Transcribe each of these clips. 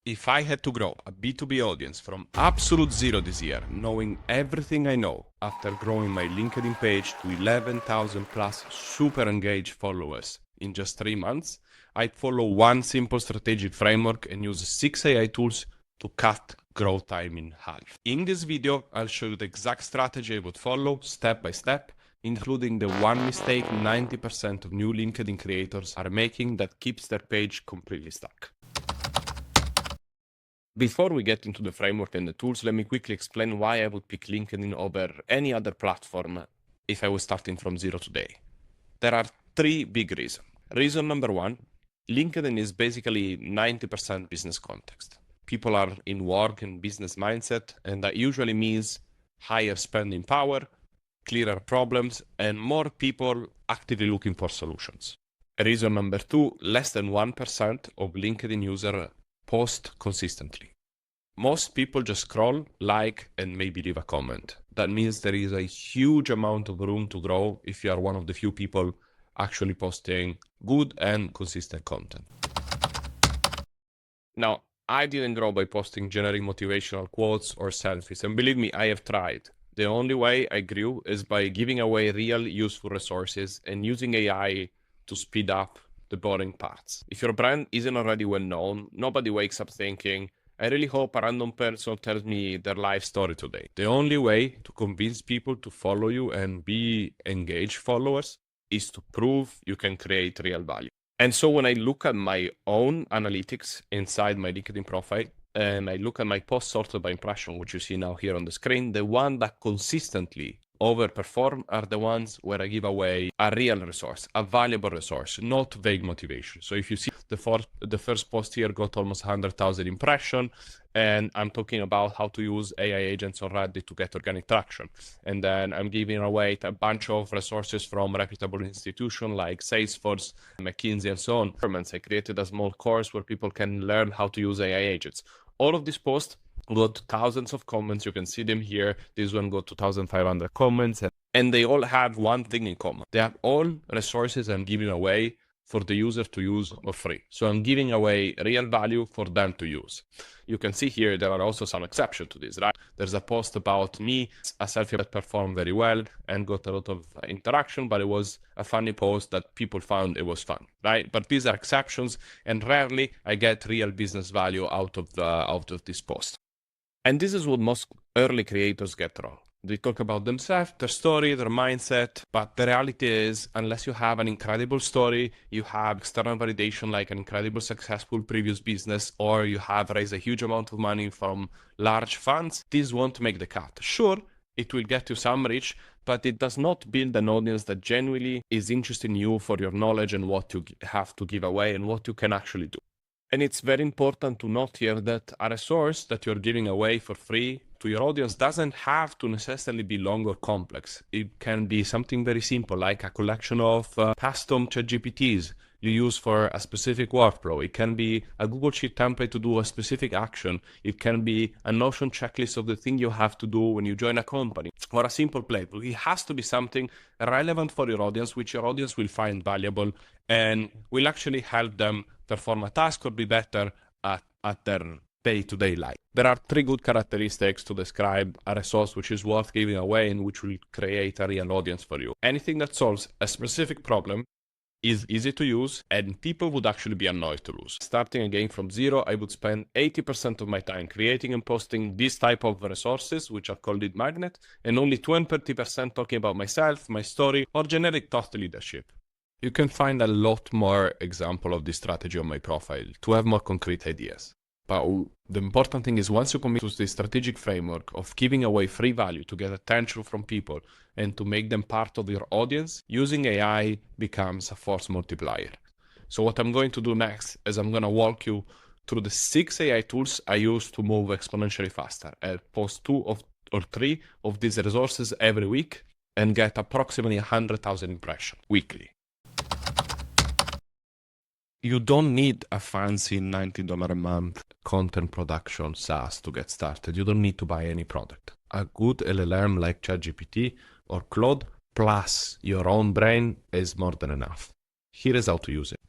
If I had to grow a B2B audience from absolute zero this year, knowing everything I know, after growing my LinkedIn page to 11,000 plus super engaged followers in just 3 months, I'd follow one simple strategic framework and use 6 AI tools to cut growth time in half. In this video, I'll show you the exact strategy I would follow step by step, including the one mistake 90% of new LinkedIn creators are making that keeps their page completely stuck. Before we get into the framework and the tools, let me quickly explain why I would pick LinkedIn over any other platform if I was starting from zero today. There are three big reasons. Reason number one, LinkedIn is basically 90% business context. People are in work and business mindset, and that usually means higher spending power, clearer problems, and more people actively looking for solutions. Reason number two, less than 1% of LinkedIn users post consistently. Most people just scroll, like, and maybe leave a comment. That means there is a huge amount of room to grow if you are one of the few people actually posting good and consistent content. Now, I didn't grow by posting generic motivational quotes or selfies, and believe me, I have tried. The only way I grew is by giving away real useful resources and using AI to speed up the boring parts. If your brand isn't already well known, nobody wakes up thinking, I really hope a random person tells me their life story today. The only way to convince people to follow you and be engaged followers is to prove you can create real value. And so when I look at my own analytics inside my LinkedIn profile, and I look at my posts sorted by impression, which you see now here on the screen, the one that consistently overperform are the ones where I give away a real resource, a valuable resource, not vague motivation. So if you see the first post here got almost 100,000 impressions, and I'm talking about how to use AI agents on Reddit to get organic traction. And then I'm giving away a bunch of resources from reputable institutions like Salesforce, McKinsey, and so on. I created a small course where people can learn how to use AI agents. All of these posts got thousands of comments. You can see them here. This one got 2,500 comments. And they all have one thing in common. They have all resources I'm giving away for the user to use for free. So I'm giving away real value for them to use. You can see here there are also some exceptions to this, right? There's a post about me, a selfie that performed very well and got a lot of interaction, but it was a funny post that people found it was fun, right? But these are exceptions, and rarely I get real business value out of this post. And this is what most early creators get wrong. They talk about themselves, their story, their mindset, but the reality is, unless you have an incredible story, you have external validation like an incredible successful previous business, or you have raised a huge amount of money from large funds, this won't make the cut. Sure, it will get you some reach, but it does not build an audience that genuinely is interested in you for your knowledge and what you have to give away and what you can actually do. And it's very important to note here that a resource that you're giving away for free to your audience doesn't have to necessarily be long or complex. It can be something very simple, like a collection of custom ChatGPTs you use for a specific workflow. It can be a Google Sheet template to do a specific action. It can be a Notion checklist of the thing you have to do when you join a company, or a simple playbook. It has to be something relevant for your audience, which your audience will find valuable and will actually help them perform a task or be better at their day-to-day life. There are three good characteristics to describe a resource which is worth giving away and which will create a real audience for you. Anything that solves a specific problem is easy to use and people would actually be annoyed to lose. Starting again from zero, I would spend 80% of my time creating and posting this type of resources, which are called lead magnet, and only 20% talking about myself, my story, or generic thought leadership. You can find a lot more example of this strategy on my profile to have more concrete ideas. But the important thing is once you commit to the strategic framework of giving away free value to get attention from people and to make them part of your audience, using AI becomes a force multiplier. So what I'm going to do next is I'm going to walk you through the 6 AI tools I use to move exponentially faster. I post 2 or 3 of these resources every week and get approximately 100,000 impressions weekly. You don't need a fancy $90 a month content production SaaS to get started. You don't need to buy any product. A good LLM like ChatGPT or Claude plus your own brain is more than enough. Here is how to use it.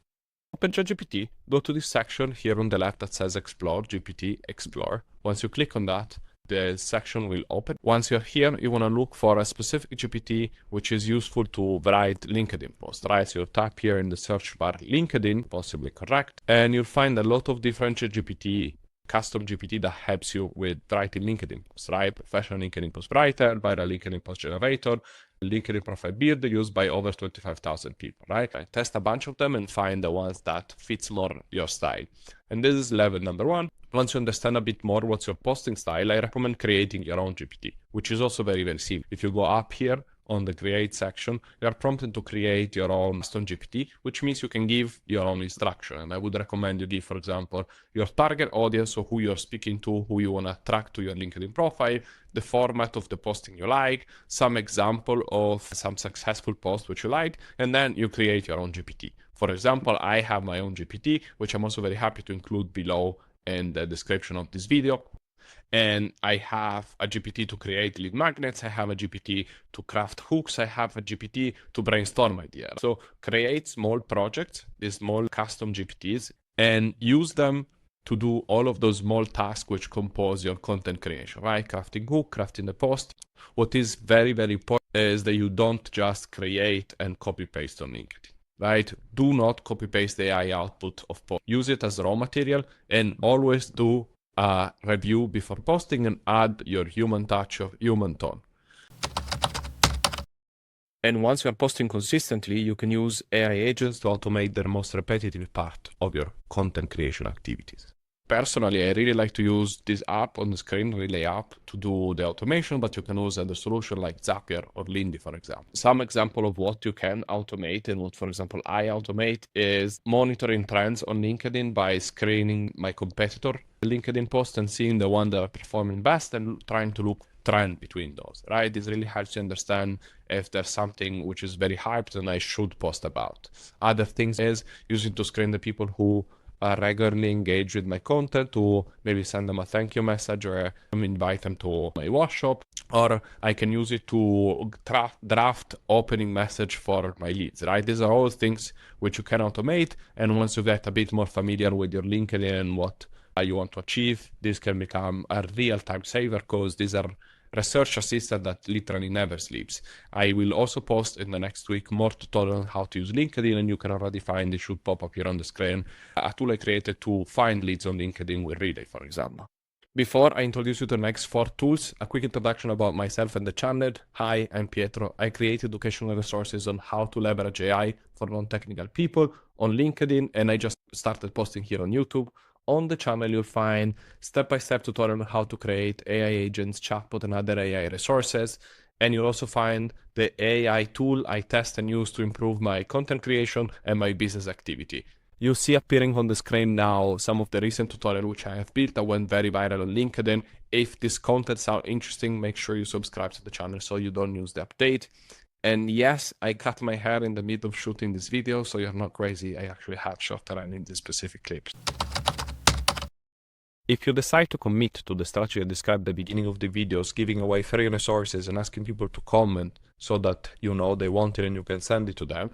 Open ChatGPT, go to this section here on the left that says Explore, GPT Explore. Once you click on that, the section will open. Once you're here, you want to look for a specific GPT which is useful to write LinkedIn posts, right? So you type here in the search bar LinkedIn, possibly correct, and you'll find a lot of different GPT, custom GPT that helps you with writing LinkedIn posts, right? Professional LinkedIn post writer, viral LinkedIn post generator, LinkedIn profile builder used by over 25,000 people, right? I test a bunch of them and find the ones that fits more your style. And this is level number one. Once you understand a bit more what's your posting style, I recommend creating your own GPT, which is also very, very simple. If you go up here on the create section, you are prompted to create your own custom GPT, which means you can give your own instruction. And I would recommend you give, for example, your target audience, so who you're speaking to, who you want to attract to your LinkedIn profile, the format of the posting you like, some example of some successful post which you like, and then you create your own GPT. For example, I have my own GPT, which I'm also very happy to include below in the description of this video. And I have a GPT to create lead magnets. I have a GPT to craft hooks. I have a GPT to brainstorm ideas. So create small projects, these small custom GPTs, and use them to do all of those small tasks which compose your content creation, right? Crafting hook, crafting the post. What is very, very important is that you don't just create and copy paste on LinkedIn, right? Do not copy paste the AI output of post. Use it as raw material, and always do a review before posting and add your human touch or human tone. And once you are posting consistently, you can use AI agents to automate the most repetitive part of your content creation activities. Personally, I really like to use this app on the screen, Relay app, to do the automation, but you can use other solution like Zapier or Lindy, for example. Some example of what you can automate and what, for example, I automate is monitoring trends on LinkedIn by screening my competitor LinkedIn post and seeing the one that are performing best and trying to look trend between those, right? This really helps you understand if there's something which is very hyped and I should post about. Other things is using to screen the people who regularly engage with my content, to maybe send them a thank you message or invite them to my workshop, or I can use it to draft opening message for my leads, right? These are all things which you can automate, and once you get a bit more familiar with your LinkedIn and what you want to achieve, this can become a real time saver, because these are research assistant that literally never sleeps. I will also post in the next week more tutorial on how to use LinkedIn, and you can already find, it should pop up here on the screen, a tool I created to find leads on LinkedIn with Relay, for example. Before I introduce you to the next 4 tools, a quick introduction about myself and the channel. Hi, I'm Pietro. I create educational resources on how to leverage AI for non-technical people on LinkedIn, and I just started posting here on YouTube. On the channel, you'll find step-by-step tutorial on how to create AI agents, chatbot, and other AI resources. And you'll also find the AI tool I test and use to improve my content creation and my business activity. You see appearing on the screen now some of the recent tutorials which I have built that went very viral on LinkedIn. If this content sounds interesting, make sure you subscribe to the channel so you don't lose the update. And yes, I cut my hair in the middle of shooting this video, so you're not crazy. I actually have short hair in this specific clip. If you decide to commit to the strategy I described at the beginning of the videos, giving away free resources and asking people to comment so that you know they want it and you can send it to them,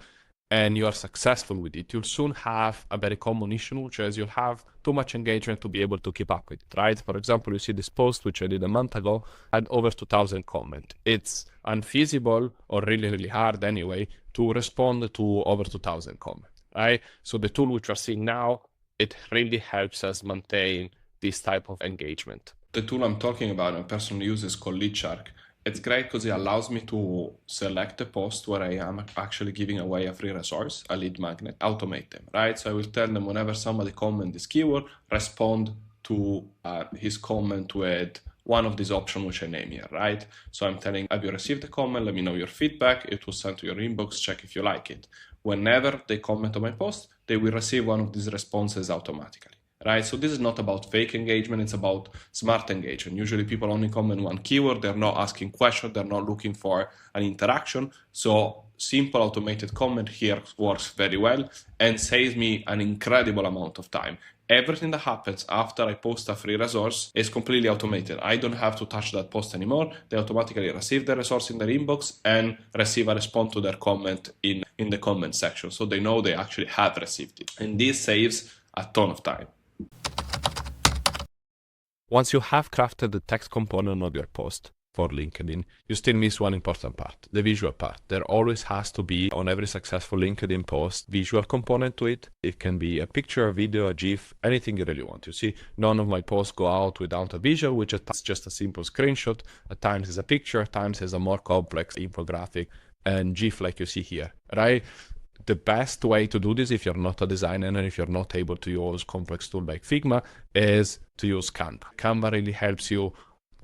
and you are successful with it, you'll soon have a very common issue, which is you'll have too much engagement to be able to keep up with it, right? For example, you see this post, which I did a month ago, had over 2,000 comments. It's unfeasible, or really, really hard anyway, to respond to over 2,000 comments, right? So the tool which we're seeing now, it really helps us maintain this type of engagement. The tool I'm talking about and personally use is called Lead Shark. It's great because it allows me to select a post where I am actually giving away a free resource, a lead magnet, automate them, right? So I will tell them whenever somebody comment this keyword, respond to his comment with one of these options which I name here, right? So I'm telling, have you received the comment? Let me know your feedback. It was sent to your inbox. Check if you like it. Whenever they comment on my post, they will receive one of these responses automatically. Right, so this is not about fake engagement, it's about smart engagement. Usually people only comment one keyword, they're not asking questions, they're not looking for an interaction. So simple automated comment here works very well and saves me an incredible amount of time. Everything that happens after I post a free resource is completely automated. I don't have to touch that post anymore. They automatically receive the resource in their inbox and receive a response to their comment in the comment section. So they know they actually have received it. And this saves a ton of time. Once you have crafted the text component of your post for LinkedIn, you still miss one important part, the visual part. There always has to be, on every successful LinkedIn post, visual component to it. It can be a picture, a video, a GIF, anything you really want. You see, none of my posts go out without a visual, which is just a simple screenshot. At times is a picture, at times is a more complex infographic and GIF like you see here, right? The best way to do this, if you're not a designer and if you're not able to use complex tools like Figma, is to use Canva. Canva really helps you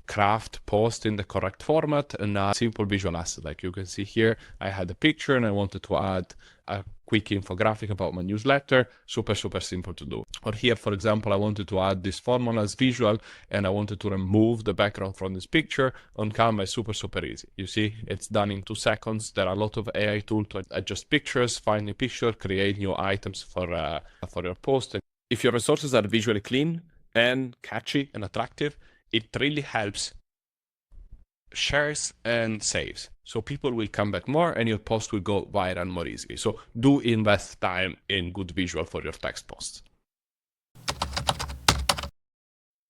craft post in the correct format and a simple visual asset. Like you can see here, I had a picture and I wanted to add a quick infographic about my newsletter. Super simple to do. Or here, for example, I wanted to add this formula as visual and I wanted to remove the background from this picture. On Canva, it's super easy. You see, it's done in 2 seconds. There are a lot of AI tools to adjust pictures, find a picture, create new items for your post. And if your resources are visually clean and catchy and attractive, it really helps shares and saves. So people will come back more and your post will go viral more easily. So do invest time in good visual for your text posts.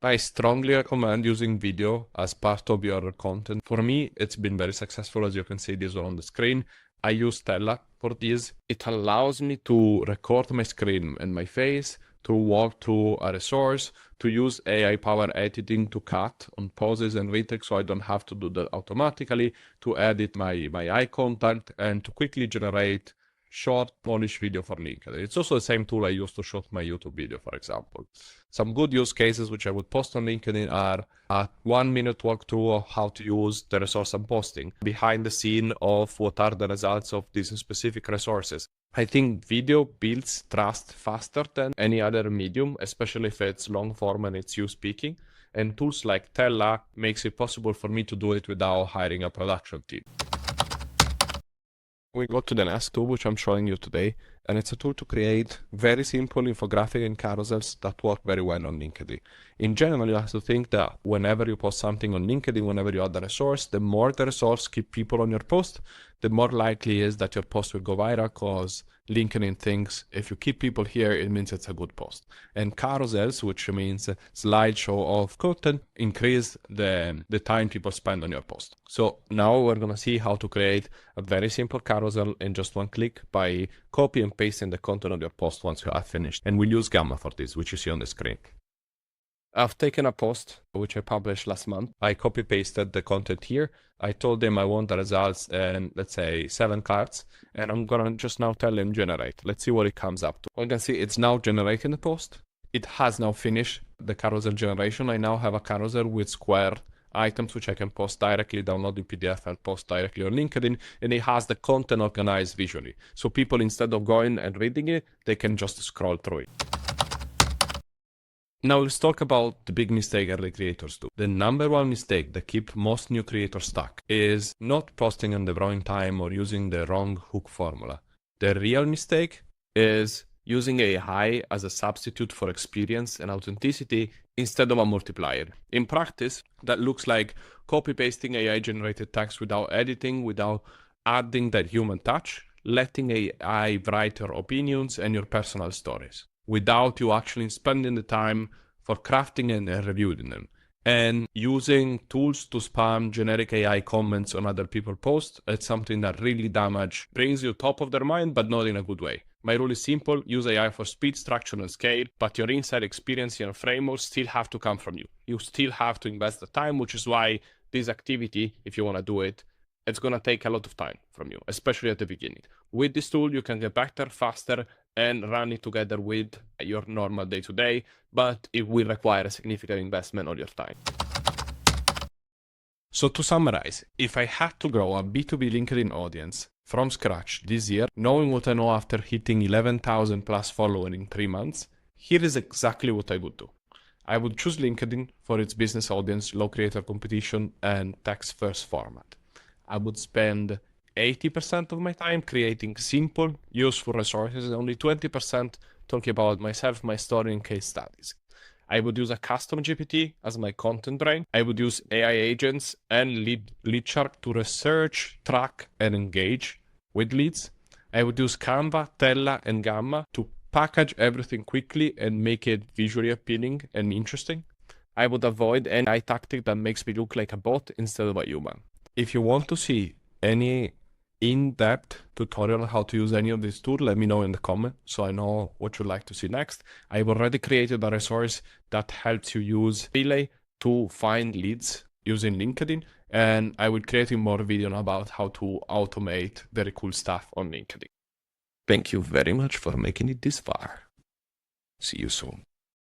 I strongly recommend using video as part of your content. For me, it's been very successful. As you can see, this one on the screen. I use Stella for this. It allows me to record my screen and my face, to walk through a resource, to use AI power editing to cut on pauses and retakes so I don't have to do that automatically, to edit my eye contact, and to quickly generate short Polish video for LinkedIn. It's also the same tool I use to shoot my YouTube video, for example. Some good use cases which I would post on LinkedIn are a 1-minute walkthrough of how to use the resource I'm posting, behind the scene of what are the results of these specific resources. I think video builds trust faster than any other medium, especially if it's long form and it's you speaking. And tools like Tella makes it possible for me to do it without hiring a production team. We go to the next tool, which I'm showing you today, and it's a tool to create very simple infographic and carousels that work very well on LinkedIn. In general, you have to think that whenever you post something on LinkedIn, whenever you add a resource, the more the resource keep people on your post, the more likely is that your post will go viral, because LinkedIn thinks if you keep people here, it means it's a good post. And carousels, which means a slideshow of content, increase the time people spend on your post. So now we're going to see how to create a very simple carousel in just one click by copy and pasting the content of your post once you have finished. And we'll use Gamma for this, which you see on the screen. I've taken a post which I published last month. I copy pasted the content here. I told them I want the results in, let's say, 7 cards, and I'm gonna just now tell them generate. Let's see what it comes up to. You can see it's now generating the post. It has now finished the carousel generation. I now have a carousel with square items which I can post directly, download in PDF and post directly on LinkedIn, and it has the content organized visually. So people, instead of going and reading it, they can just scroll through it. Now let's talk about the big mistake early creators do. The number one mistake that keeps most new creators stuck is not posting on the wrong time or using the wrong hook formula. The real mistake is using AI as a substitute for experience and authenticity instead of a multiplier. In practice, that looks like copy-pasting AI-generated text without editing, without adding that human touch, letting AI write your opinions and your personal stories, without you actually spending the time for crafting and reviewing them. And using tools to spam generic AI comments on other people's posts, it's something that really brings you top of their mind, but not in a good way. My rule is simple: use AI for speed, structure, and scale, but your inside experience and framework still have to come from you. You still have to invest the time, which is why this activity, if you want to do it, it's going to take a lot of time from you, especially at the beginning. With this tool, you can get better, faster, and run it together with your normal day-to-day, but it will require a significant investment on your time. So to summarize, if I had to grow a B2B LinkedIn audience from scratch this year, knowing what I know after hitting 11,000 plus followers in 3 months, here is exactly what I would do. I would choose LinkedIn for its business audience, low creator competition, and text-first format. I would spend 80% of my time creating simple, useful resources and only 20% talking about myself, my story, and case studies. I would use a custom GPT as my content brain. I would use AI agents and lead shark to research, track, and engage with leads. I would use Canva, Tella, and Gamma to package everything quickly and make it visually appealing and interesting. I would avoid any AI tactic that makes me look like a bot instead of a human. If you want to see any in-depth tutorial on how to use any of these tools, let me know in the comment so I know what you'd like to see next. I've already created a resource that helps you use Relay to find leads using LinkedIn, and I will create more video about how to automate very cool stuff on LinkedIn. Thank you very much for making it this far. See you soon.